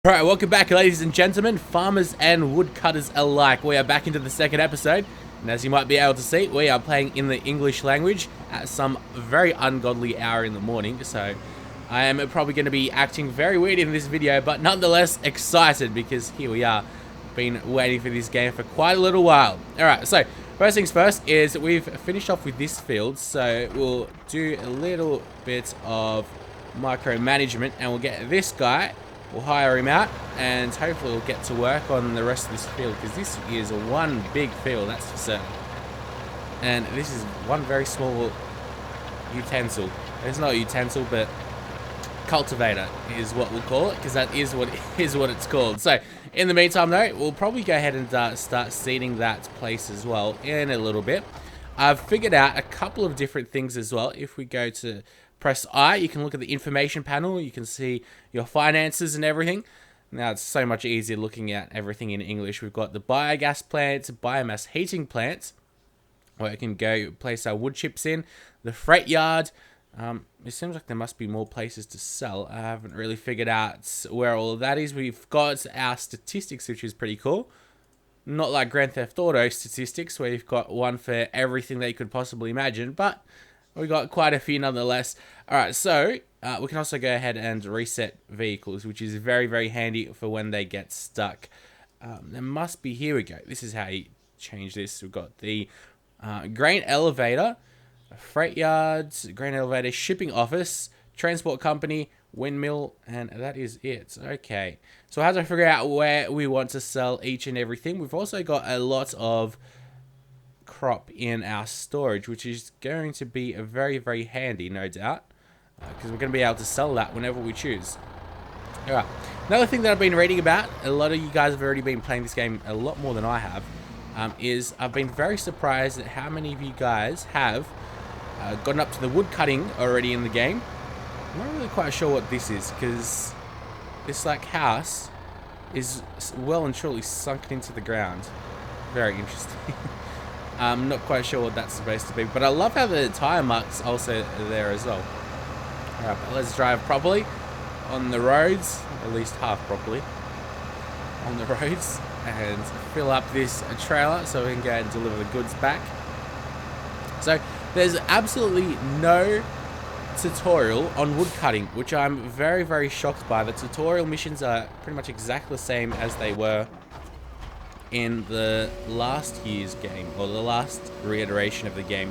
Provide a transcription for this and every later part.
Alright, welcome back, ladies and gentlemen, farmers and woodcutters alike. We are back into the second episode, and as you might be able to see, we are playing in the English language at some very ungodly hour in the morning, so I am probably going to be acting very weird in this video, but nonetheless excited because here we are. Been waiting for this game for quite a little while. Alright, so first things first is we've finished off with this field, so we'll do a little bit of micromanagement and we'll get this guy. We'll hire him out, and hopefully we'll get to work on the rest of this field, because this is one big field, that's for certain. And this is one very small utensil. It's not a utensil, but cultivator is what we'll call it, because that is what it's called. So, in the meantime though, we'll probably go ahead and start seeding that place as well in a little bit. I've figured out a couple of different things as well. If we go to press I, you can look at the information panel, you can see your finances and everything. Now it's so much easier looking at everything in English. We've got the biogas plant, biomass heating plant, where we can go place our wood chips in, the freight yard. It seems like there must be more places to sell. I haven't really figured out where all of that is. We've got our statistics, which is pretty cool. Not like Grand Theft Auto statistics, where you've got one for everything that you could possibly imagine, but we got quite a few nonetheless. Alright, so we can also go ahead and reset vehicles, which is very, very handy for when they get stuck. There must be, here we go. This is how you change this. We've got the grain elevator, freight yards, grain elevator, shipping office, transport company, windmill, and that is it. Okay, so how do I figure out where we want to sell each and everything? We've also got a lot of crop in our storage, which is going to be a very, very handy, no doubt, because we're going to be able to sell that whenever we choose. Alright, another thing that I've been reading about, a lot of you guys have already been playing this game a lot more than I have, is I've been very surprised at how many of you guys have gotten up to the wood cutting already in the game. I'm not really quite sure what this is, because this like house is well and truly sunken into the ground. Very interesting. I'm not quite sure what that's supposed to be, but I love how the tire marks also are there as well. Alright, but let's drive properly on the roads, at least half properly on the roads, and fill up this trailer so we can go and deliver the goods back. So there's absolutely no tutorial on wood cutting, which I'm very, very shocked by. The tutorial missions are pretty much exactly the same as they were in the last year's game, or the last reiteration of the game,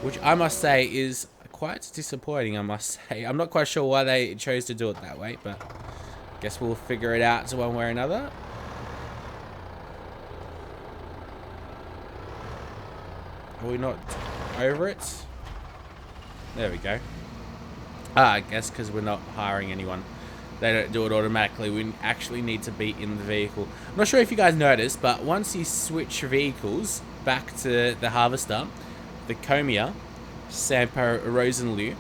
which I must say is quite disappointing, I must say. I'm not quite sure why they chose to do it that way, but I guess we'll figure it out one way or another. Are we not over it? There we go. I guess because we're not hiring anyone, they don't do it automatically. We actually need to be in the vehicle. I'm not sure if you guys noticed, but once you switch vehicles back to the harvester, the Comia, Sampo Rosenlu,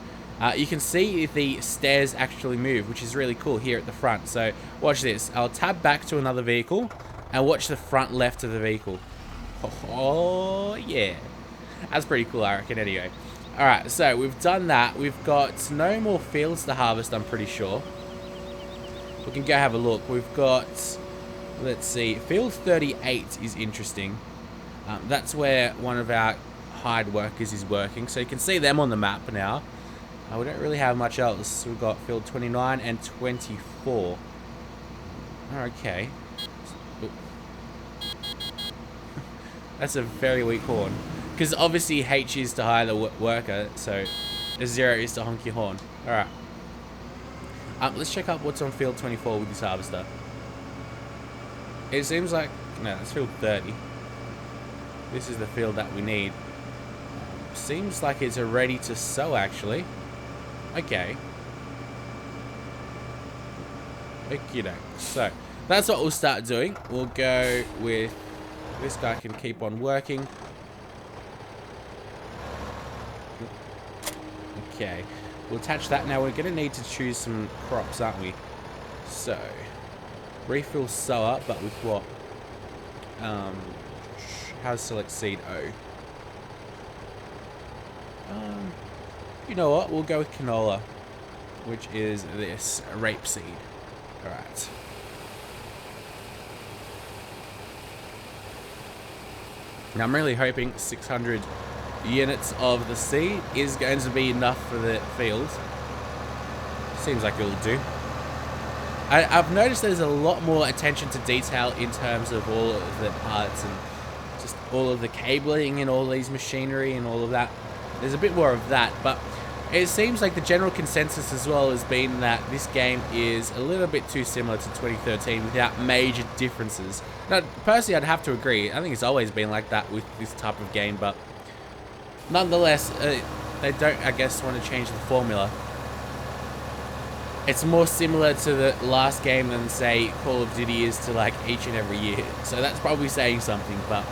you can see the stairs actually move, which is really cool here at the front. So watch this. I'll tab back to another vehicle and watch the front left of the vehicle. Oh yeah. That's pretty cool, I reckon, anyway. Alright, so we've done that. We've got no more fields to harvest, I'm pretty sure. We can go have a look. We've got, let's see, field 38 is interesting. That's where one of our hired workers is working, so you can see them on the map now. We don't really have much else. We've got field 29 and 24. Okay. That's a very weak horn, because obviously H is to hire the worker, so 0 is to honk your horn. Alright. Let's check out what's on field 24 with this harvester. It seems like, no, that's field 30. This is the field that we need. Seems like it's ready to sow, actually. Okay. Okey-doke. So, that's what we'll start doing. We'll go with, this guy can keep on working. Okay. We'll attach that. Now we're going to need to choose some crops, aren't we? So, refill sower, but with what? How to select seed O? You know what? We'll go with canola, which is this rapeseed. Alright. Now I'm really hoping 600 units of the seed is going to be enough for the field. Seems like it'll do. I've noticed there's a lot more attention to detail in terms of all of the parts and just all of the cabling and all these machinery and all of that. There's a bit more of that, but it seems like the general consensus as well has been that this game is a little bit too similar to 2013 without major differences. Now, personally, I'd have to agree. I think it's always been like that with this type of game, but nonetheless, they don't, I guess, want to change the formula. It's more similar to the last game than, say, Call of Duty is to, like, each and every year. So that's probably saying something, but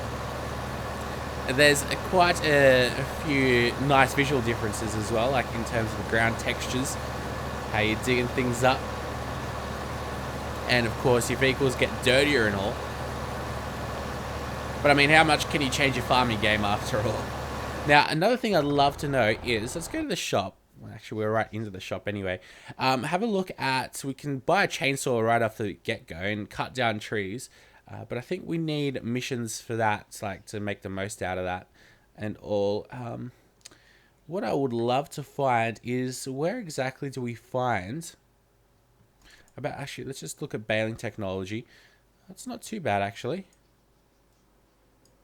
there's quite a few nice visual differences as well, like in terms of the ground textures, how you're digging things up. And, of course, your vehicles get dirtier and all. But, I mean, how much can you change your farming game after all? Now, another thing I'd love to know is, let's go to the shop. Well, actually, we're right into the shop anyway. Have a look at, we can buy a chainsaw right off the get-go and cut down trees. But I think we need missions for that, like to make the most out of that and all. What I would love to find is, where exactly do we find about, actually, let's just look at baling technology. That's not too bad, actually.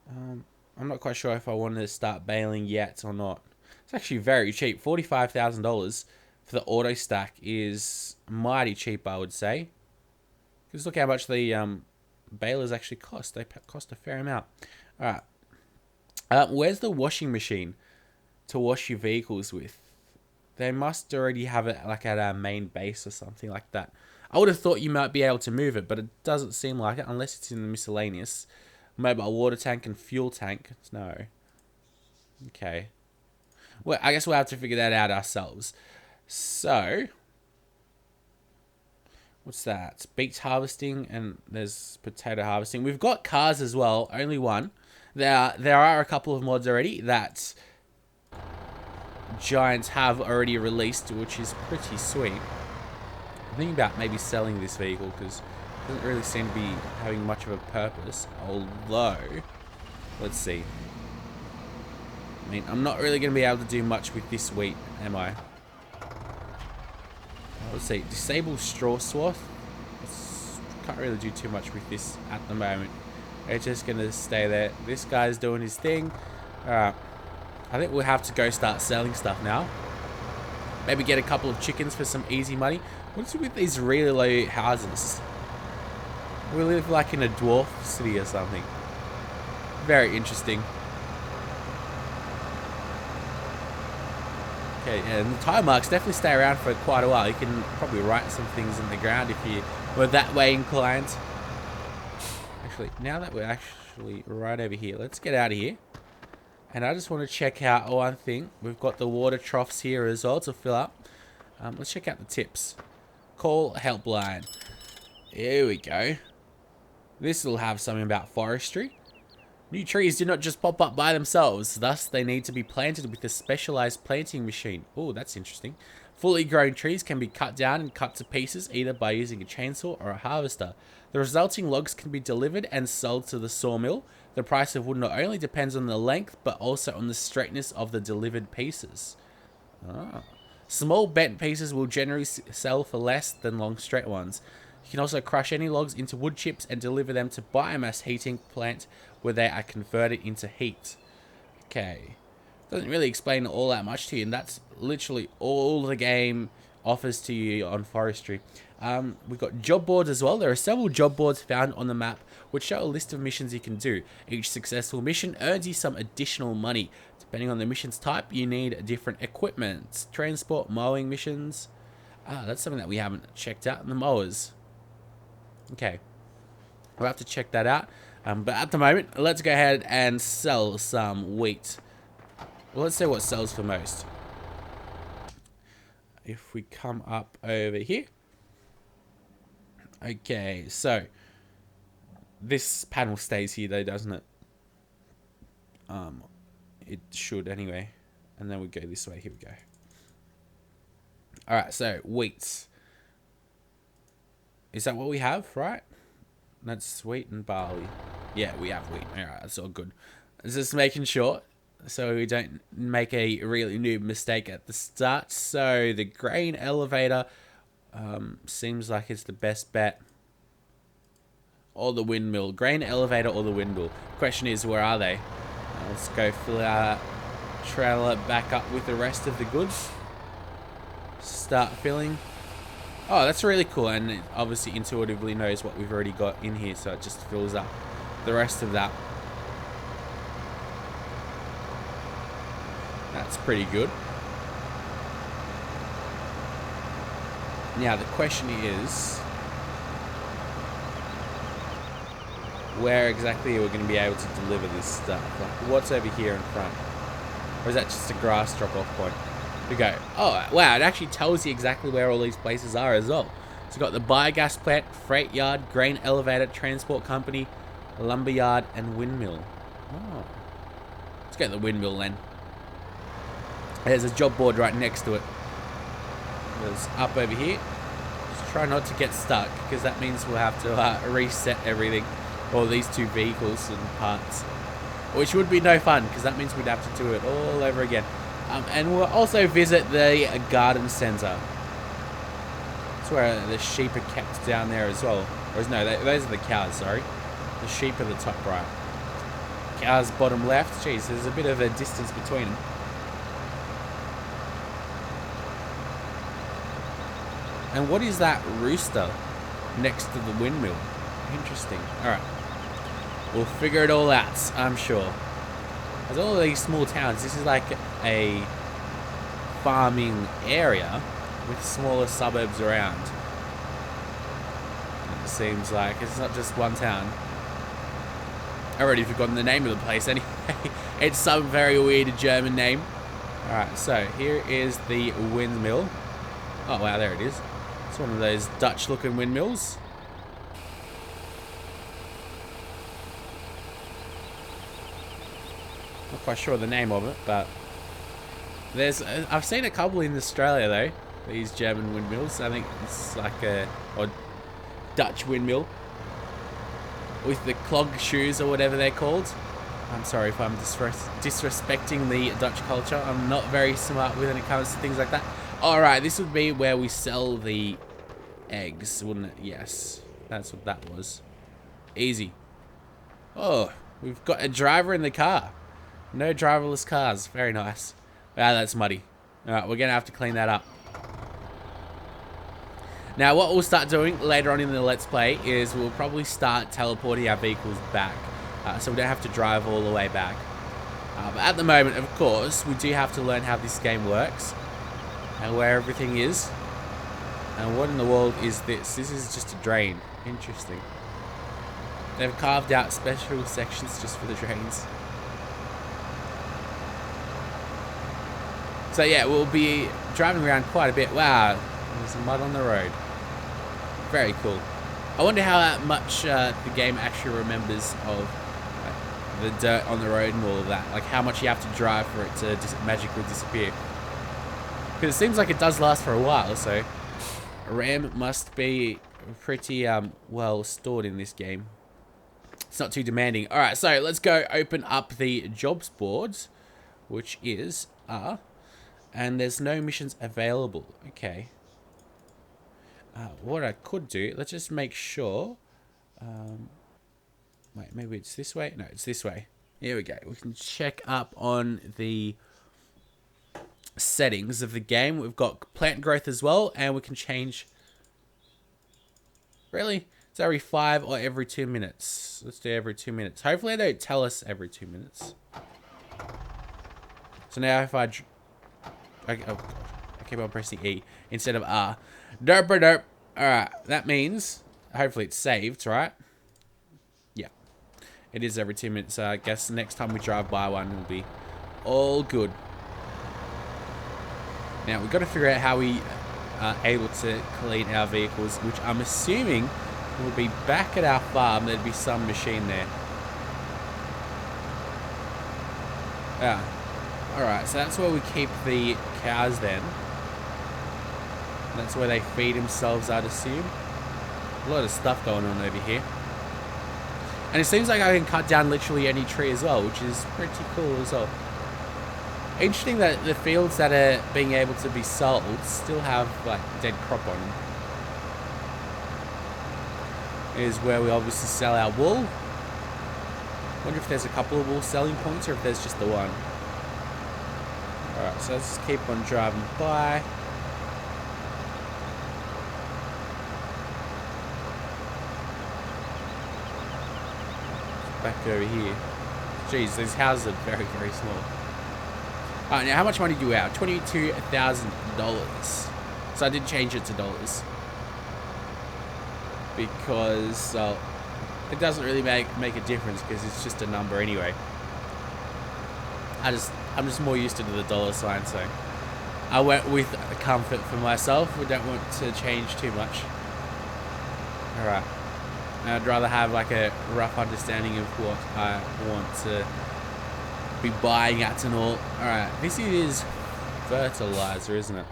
I'm not quite sure if I wanted to start baling yet or not. It's actually very cheap. $45,000 for the auto stack is mighty cheap, I would say. Because look how much the balers actually cost. They cost a fair amount. Alright. Where's the washing machine to wash your vehicles with? They must already have it like at our main base or something like that. I would have thought you might be able to move it, but it doesn't seem like it unless it's in the miscellaneous. Mobile water tank and fuel tank. No. Okay. Well, I guess we'll have to figure that out ourselves. So, what's that? Beet harvesting, and there's potato harvesting. We've got cars as well, only one. There are a couple of mods already that Giants have already released, which is pretty sweet. I'm thinking about maybe selling this vehicle because it doesn't really seem to be having much of a purpose. Although, let's see. I mean, I'm not really going to be able to do much with this wheat, am I? Let's see. Disable straw swath. Can't really do too much with this at the moment. It's just going to stay there. This guy's doing his thing. Alright. I think we'll have to go start selling stuff now. Maybe get a couple of chickens for some easy money. What's with these really low houses? We live like in a dwarf city or something. Very interesting. Okay, and the tire marks definitely stay around for quite a while. You can probably write some things in the ground if you were that way inclined. Actually, now that we're actually right over here, let's get out of here. And I just want to check out one thing. We've got the water troughs here as well to fill up. Let's check out the tips. Call helpline. Here we go. This will have something about forestry. New trees do not just pop up by themselves, thus they need to be planted with a specialized planting machine. Oh, that's interesting. Fully grown trees can be cut down and cut to pieces either by using a chainsaw or a harvester. The resulting logs can be delivered and sold to the sawmill. The price of wood not only depends on the length, but also on the straightness of the delivered pieces. Small bent pieces will generally sell for less than long straight ones. You can also crush any logs into wood chips and deliver them to biomass heating plant where they are converted into heat. Okay. Doesn't really explain all that much to you, and that's literally all the game offers to you on forestry. We've got job boards as well. There are several job boards found on the map which show a list of missions you can do. Each successful mission earns you some additional money. Depending on the mission's type, you need different equipment. Transport, mowing missions. That's something that we haven't checked out. The mowers. Okay. We'll have to check that out. But at the moment, let's go ahead and sell some wheat. Well, let's see what sells for most. If we come up over here. Okay, so this panel stays here though, doesn't it? It should anyway. And then we go this way. Here we go. Alright, so wheat. Is that what we have, right? That's wheat and barley. Yeah, we have wheat. Alright, that's all good. Just making sure so we don't make a really noob mistake at the start. So the grain elevator seems like it's the best bet. Or the windmill. Grain elevator or the windmill. Question is, where are they? Let's go fill our trailer back up with the rest of the goods. Start filling. Oh, that's really cool, and it obviously intuitively knows what we've already got in here, so it just fills up the rest of that. That's pretty good. Now the question is, where exactly are we going to be able to deliver this stuff? Like, what's over here in front? Or is that just a grass drop-off point? We go. Oh, wow, it actually tells you exactly where all these places are as well. So we've got the biogas plant, freight yard, grain elevator, transport company, lumber yard, and windmill. Oh. Let's go to the windmill then. There's a job board right next to it. It's up over here. Just try not to get stuck, because that means we'll have to reset everything. All these two vehicles and parts. Which would be no fun, because that means we'd have to do it all over again. And we'll also visit the garden centre. That's where the sheep are kept down there as well. Or no, those are the cows, sorry. The sheep are the top right. Cows bottom left. Jeez, there's a bit of a distance between them. And what is that rooster next to the windmill? Interesting. Alright. We'll figure it all out, I'm sure. There's all these small towns. This is like a farming area with smaller suburbs around. It seems like it's not just one town. I've already forgotten the name of the place anyway. It's some very weird German name. Alright, so here is the windmill. Oh wow, there it is. It's one of those Dutch looking windmills. Not quite sure the name of it, but I've seen a couple in Australia though. These German windmills. I think it's like or Dutch windmill with the clog shoes or whatever they're called. I'm sorry if I'm disrespecting the Dutch culture. I'm not very smart when it comes to things like that. Alright, this would be where we sell the eggs, wouldn't it? Yes, that's what that was. Easy. Oh, we've got a driver in the car. No driverless cars. Very nice. Wow, that's muddy. Alright, we're going to have to clean that up. Now, what we'll start doing later on in the Let's Play is we'll probably start teleporting our vehicles back. So we don't have to drive all the way back. But at the moment, of course, we do have to learn how this game works. And where everything is. And what in the world is this? This is just a drain. Interesting. They've carved out special sections just for the drains. So yeah, we'll be driving around quite a bit. Wow, there's mud on the road. Very cool. I wonder how much the game actually remembers of the dirt on the road and all of that. Like how much you have to drive for it to just magically disappear. Because it seems like it does last for a while, so RAM must be pretty well stored in this game. It's not too demanding. Alright, so let's go open up the jobs boards, which is and there's no missions available. Okay. What I could do, let's just make sure. Wait, maybe it's this way? No, it's this way. Here we go. We can check up on the settings of the game. We've got plant growth as well, and we can change. Really? It's every 5 or every 2 minutes. Let's do every 2 minutes. Hopefully they don't tell us every 2 minutes. So now if I keep on pressing E instead of R. Derp. Alright, that means hopefully it's saved, right? Yeah. It is every 2 minutes. So I guess next time we drive by one it'll be all good. Now we've got to figure out how we are able to clean our vehicles, which I'm assuming will be back at our farm. There'd be some machine there. Yeah. Alright, so that's where we keep the cows then. That's where they feed themselves, I'd assume. A lot of stuff going on over here. And it seems like I can cut down literally any tree as well, which is pretty cool as well. Interesting that the fields that are being able to be sold still have like dead crop on them. Here's where we obviously sell our wool. Wonder if there's a couple of wool selling points or if there's just the one. Alright, so let's just keep on driving by. Back over here. Jeez, these houses are very, very small. Alright, now how much money do we have? $22,000. So I did change it to dollars. Because it doesn't really make a difference because it's just a number anyway. I'm just more used to the dollar sign, so I went with comfort for myself. We don't want to change too much. Alright. I'd rather have like a rough understanding of what I want to be buying at and all. Alright, this is fertilizer, isn't it?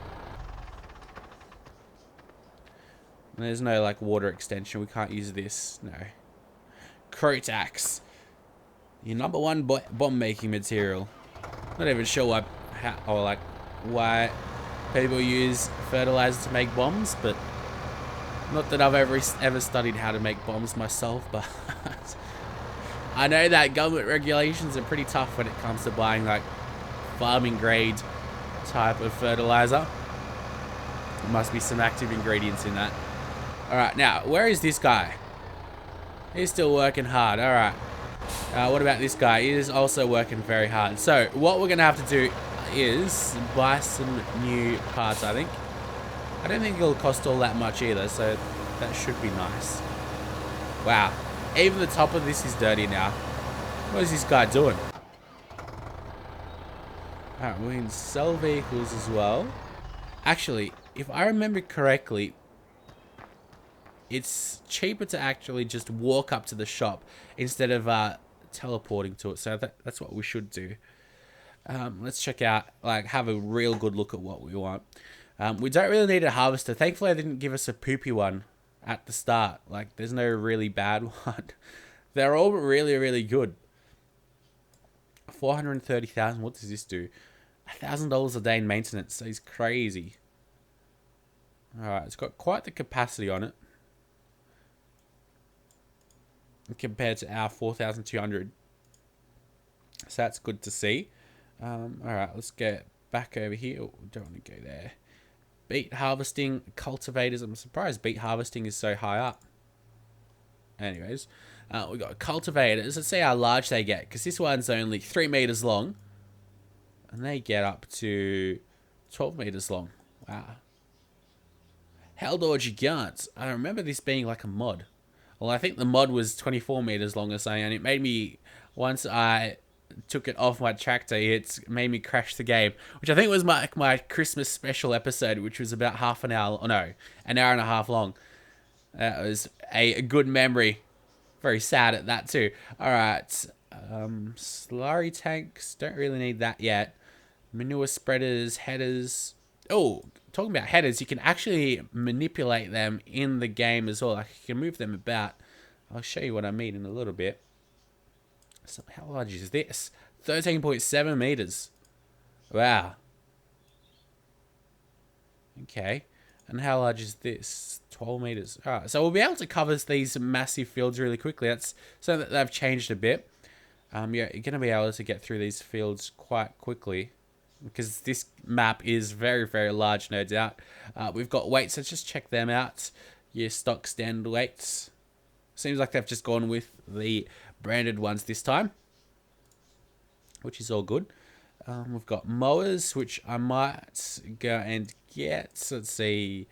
There's no like water extension. We can't use this. No. Crotax. Your #1 bomb making material. Not even sure why people use fertilizer to make bombs, but not that I've ever studied how to make bombs myself, but I know that government regulations are pretty tough when it comes to buying like farming grade type of fertilizer. There must be some active ingredients in that. Alright, now, where is this guy? He's still working hard, alright. What about this guy? He is also working very hard. So, what we're going to have to do is buy some new parts, I think. I don't think it'll cost all that much either, so that should be nice. Wow. Even the top of this is dirty now. What is this guy doing? Alright, we can sell vehicles as well. Actually, if I remember correctly, it's cheaper to actually just walk up to the shop instead of teleporting to it. So that's what we should do. Let's check out, like, have a real good look at what we want. We don't really need a harvester. Thankfully, they didn't give us a poopy one at the start. Like, there's no really bad one. They're all really, really good. 430,000. What does this do? $1,000 a day in maintenance. So he's crazy. Alright, it's got quite the capacity on it compared to our 4,200. So that's good to see. Alright, let's get back over here. Oh, don't want to go there. Beet harvesting, cultivators. I'm surprised beet harvesting is so high up. Anyways, we got cultivators. Let's see how large they get, because this one's only 3 meters long, and they get up to 12 meters long. Wow. Haldor Gigant. I remember this being like a mod. Well, I think the mod was 24 meters long or something, and it made me, once I took it off my tractor, it made me crash the game, which I think was my Christmas special episode, which was about half an hour, or no, an hour and a half long. That was a good memory. Very sad at that too. Alright, slurry tanks, don't really need that yet. Manure spreaders, headers. Oh, talking about headers, you can actually manipulate them in the game as well. Like, you can move them about. I'll show you what I mean in a little bit. So how large is this? 13.7 meters. Wow. Okay. And how large is this? 12 meters. Alright, so we'll be able to cover these massive fields really quickly. That's so that they've changed a bit. Yeah, you're going to be able to get through these fields quite quickly, because this map is very, very large, no doubt. We've got weights, so just check them out. Your stock standard weights. Seems like they've just gone with the branded ones this time, which is all good. We've got mowers, which I might go and get. So let's see,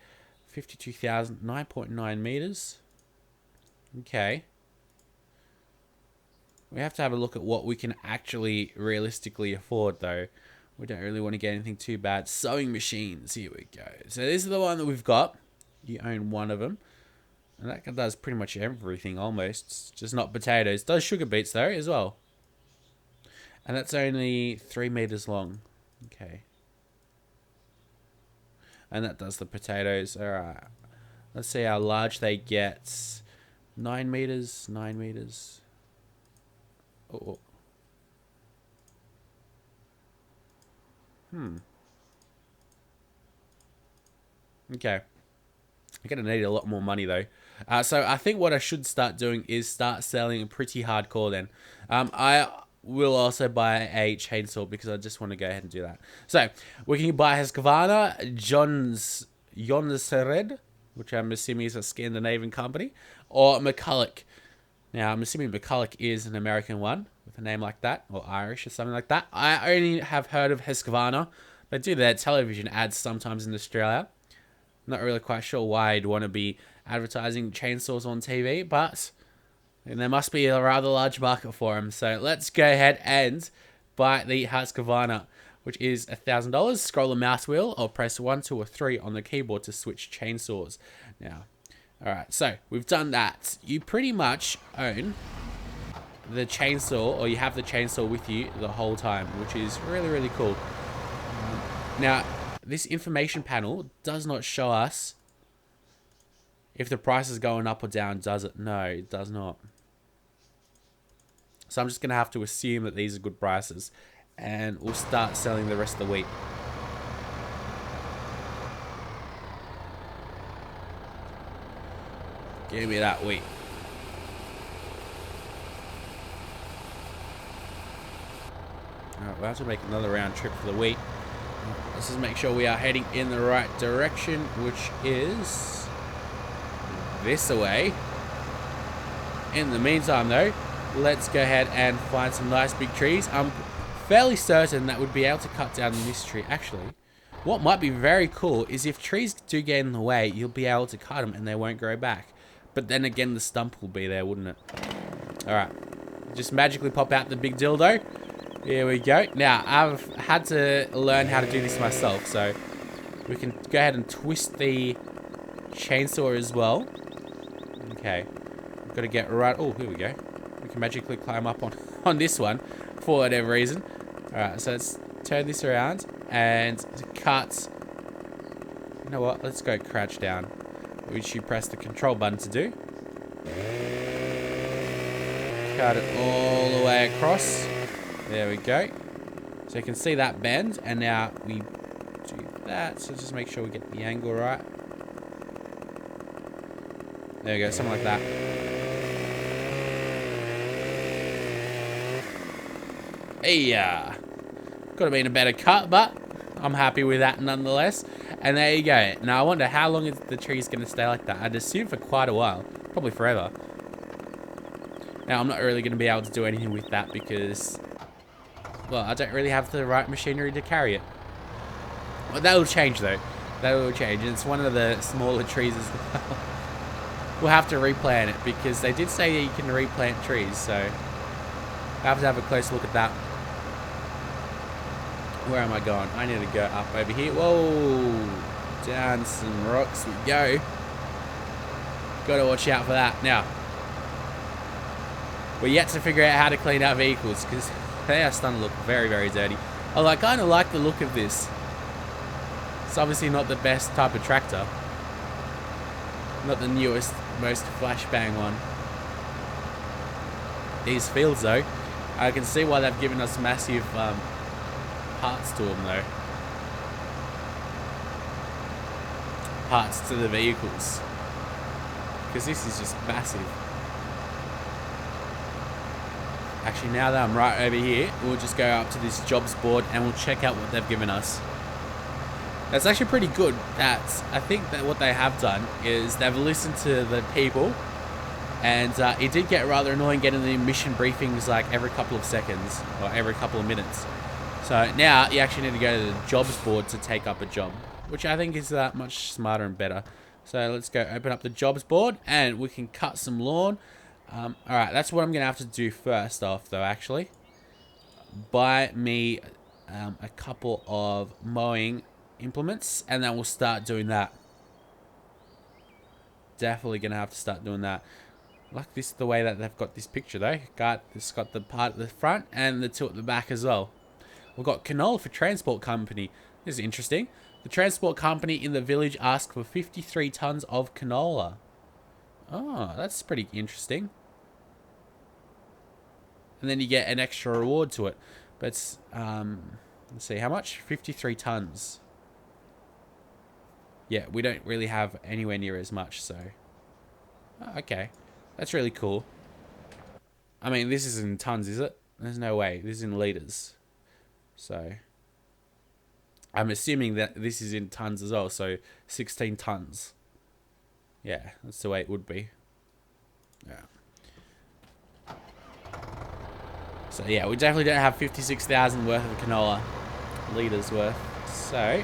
52,000, 9.9 meters. Okay. We have to have a look at what we can actually realistically afford, though. We don't really want to get anything too bad. Sewing machines, here we go. So this is the one that we've got. You own one of them. And that does pretty much everything almost. Just not potatoes. Does sugar beets though as well. And that's only 3 meters long. Okay. And that does the potatoes. Alright. Let's see how large they get. 9 meters, 9 meters. Oh. Okay. I'm going to need a lot more money, though. So I think what I should start doing is start selling pretty hardcore then. I will also buy a chainsaw because I just want to go ahead and do that. So we can buy Husqvarna, Jonsered, which I'm assuming is a Scandinavian company, or McCulloch. Now, I'm assuming McCulloch is an American one with a name like that, or Irish or something like that. I only have heard of Husqvarna. They do their television ads sometimes in Australia. Not really quite sure why I'd want to be advertising chainsaws on TV, but there must be a rather large market for them. So let's go ahead and buy the Husqvarna, which is $1,000. Scroll the mouse wheel or press 1, 2, or 3 on the keyboard to switch chainsaws. Now, all right, so we've done that. You pretty much own the chainsaw, or you have the chainsaw with you the whole time, which is really, really cool. Now, this information panel does not show us if the price is going up or down, does it? No, it does not. So I'm just going to have to assume that these are good prices, and we'll start selling the rest of the wheat. Give me that wheat. Alright, we'll have to make another round trip for the wheat. Let's just make sure we are heading in the right direction, which is this way. In the meantime, though, let's go ahead and find some nice big trees. I'm fairly certain that we'd be able to cut down this tree. Actually, what might be very cool is if trees do get in the way, you'll be able to cut them and they won't grow back. But then again, the stump will be there, wouldn't it? Alright. Just magically pop out the big dildo. Here we go. Now, I've had to learn how to do this myself, so we can go ahead and twist the chainsaw as well. Okay. We've got to get right... Oh, here we go. We can magically climb up on this one for whatever reason. Alright, so let's turn this around and cut... You know what? Let's go crouch down, which you press the control button to do. Cut it all the way across. There we go. So you can see that bend, and now we do that. So just make sure we get the angle right. There we go, something like that. Hey, could have been a better cut, but I'm happy with that nonetheless. And there you go. Now I wonder how long is the tree's going to stay like that. I'd assume for quite a while, probably forever. Now I'm not really going to be able to do anything with that because, well, I don't really have the right machinery to carry it. Well, that will change though. That will change. It's one of the smaller trees as well. We'll have to replant it because they did say that you can replant trees, so I have to have a close look at that. Where am I going? I need to go up over here. Whoa! Down some rocks we go. Gotta watch out for that. Now, we're yet to figure out how to clean our vehicles because they are starting to look very, very dirty. Although I kind of like the look of this. It's obviously not the best type of tractor. Not the newest, most flashbang one. These fields though, I can see why they've given us massive parts to them though. Parts to the vehicles. Because this is just massive. Actually, now that I'm right over here, we'll just go up to this jobs board and we'll check out what they've given us. That's actually pretty good. I think that what they have done is they've listened to the people, and it did get rather annoying getting the mission briefings like every couple of seconds or every couple of minutes. So now you actually need to go to the jobs board to take up a job, which I think is much smarter and better. So let's go open up the jobs board and we can cut some lawn. Alright, that's what I'm going to have to do first off though, actually. Buy me a couple of mowing implements and then we'll start doing that. Definitely going to have to start doing that. Like this, the way that they've got this picture though. It's got the part at the front and the two at the back as well. We've got canola for transport company. This is interesting. The transport company in the village asked for 53 tons of canola. Oh, that's pretty interesting. And then you get an extra reward to it. But, let's see, how much? 53 tons. Yeah, we don't really have anywhere near as much, so... Oh, okay. That's really cool. I mean, this is in tons, is it? There's no way. This is in liters. So... I'm assuming that this is in tons as well, so 16 tons. Yeah, that's the way it would be. Yeah. So yeah, we definitely don't have 56,000 worth of canola. Liters worth. So,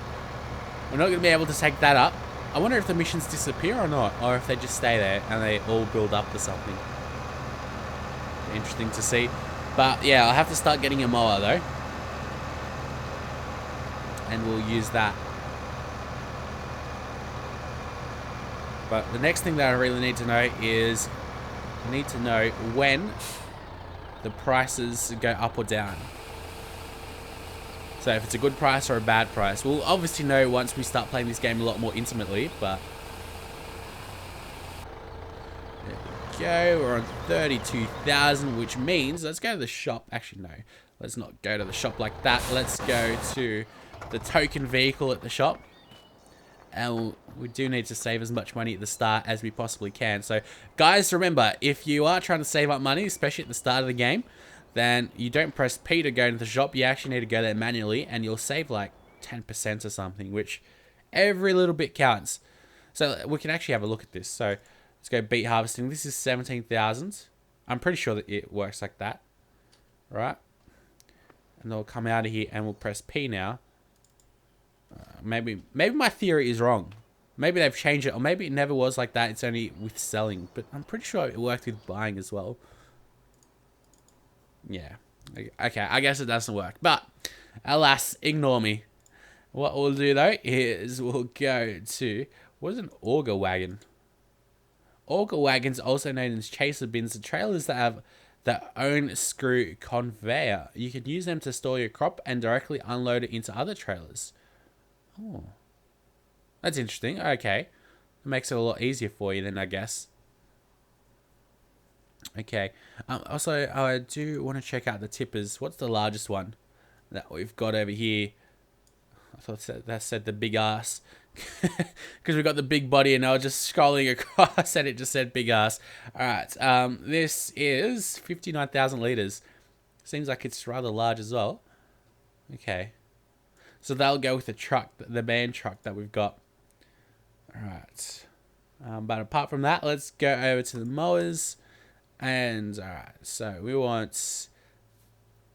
we're not going to be able to take that up. I wonder if the missions disappear or not, or if they just stay there and they all build up to something. Interesting to see. But yeah, I'll have to start getting a mower though. And we'll use that. But the next thing that I really need to know is I need to know when the prices go up or down. So if it's a good price or a bad price. We'll obviously know once we start playing this game a lot more intimately, but there we go. We're on 32,000, which means let's go to the shop. Actually, no. Let's not go to the shop like that. Let's go to the token vehicle at the shop. And we do need to save as much money at the start as we possibly can. So, guys, remember, if you are trying to save up money, especially at the start of the game, then you don't press P to go into the shop. You actually need to go there manually, and you'll save like 10% or something, which every little bit counts. So, we can actually have a look at this. So, let's go beet harvesting. This is 17,000. I'm pretty sure that it works like that. Right? And they'll come out of here, and we'll press P now. Maybe my theory is wrong. Maybe they've changed it, or maybe it never was like that. It's only with selling, but I'm pretty sure it worked with buying as well. Yeah. Okay, I guess it doesn't work, but alas, ignore me. What we'll do though is we'll go to, what is an auger wagon? Auger wagons, also known as chaser bins, are trailers that have their own screw conveyor. You can use them to store your crop and directly unload it into other trailers. Oh, that's interesting. Okay, it makes it a lot easier for you then, I guess. Okay. Also, I do want to check out the tippers. What's the largest one that we've got over here? I thought that said the big ass, because we've got the big body, and I was just scrolling across, and it just said big ass. All right. This is 59,000 liters. Seems like it's rather large as well. Okay. So that'll go with the truck, the man truck that we've got. Alright. But apart from that, let's go over to the mowers. And, alright, so we want,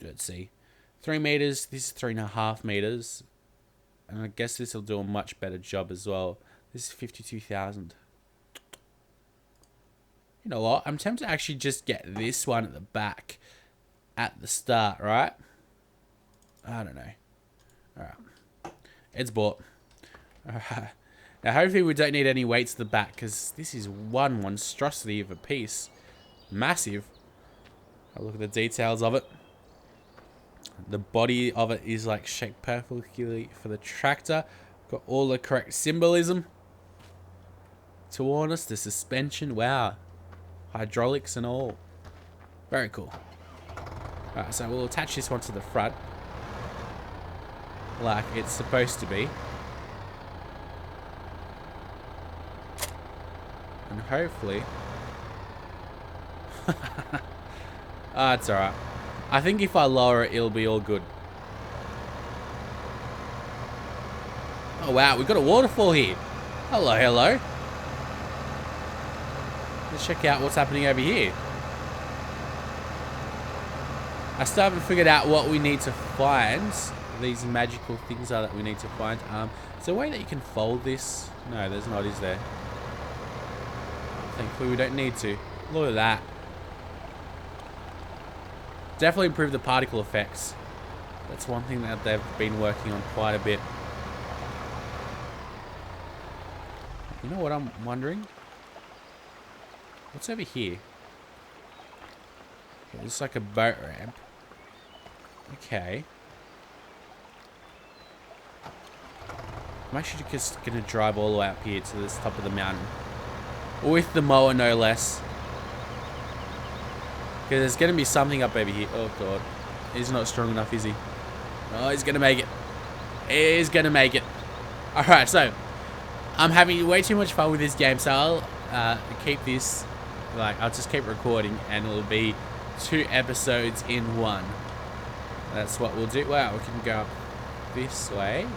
let's see, 3 meters. This is 3.5 meters. And I guess this will do a much better job as well. This is 52,000. You know what? I'm tempted to actually just get this one at the back at the start, right? I don't know. Alright. It's bought. Alright. Now, hopefully we don't need any weights at the back, because this is one monstrosity of a piece. Massive. Have a look at the details of it. The body of it is like shaped perfectly for the tractor. Got all the correct symbolism to warn us. The suspension. Wow. Hydraulics and all. Very cool. Alright, so we'll attach this one to the front, like it's supposed to be. And hopefully... it's alright. I think if I lower it, it'll be all good. Oh wow, we've got a waterfall here. Hello, hello. Let's check out what's happening over here. I still haven't figured out what we need to find. These magical things are that we need to find. Is there a way that you can fold this? No, there's not, is there? Thankfully, we don't need to. Look at that. Definitely improve the particle effects. That's one thing that they've been working on quite a bit. You know what I'm wondering? What's over here? Okay, it's like a boat ramp. Okay. I'm actually just going to drive all the way up here to this top of the mountain. With the mower, no less. Because there's going to be something up over here. Oh, God. He's not strong enough, is he? Oh, he's going to make it. He's going to make it. Alright, so I'm having way too much fun with this game, so I'll keep this, like, I'll just keep recording, and it'll be 2 episodes in 1. That's what we'll do. Wow, we can go up this way.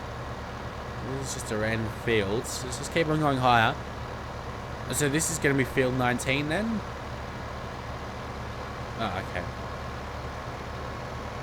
This is just a random field, so let's just keep on going higher. So this is going to be field 19 then? Oh, okay.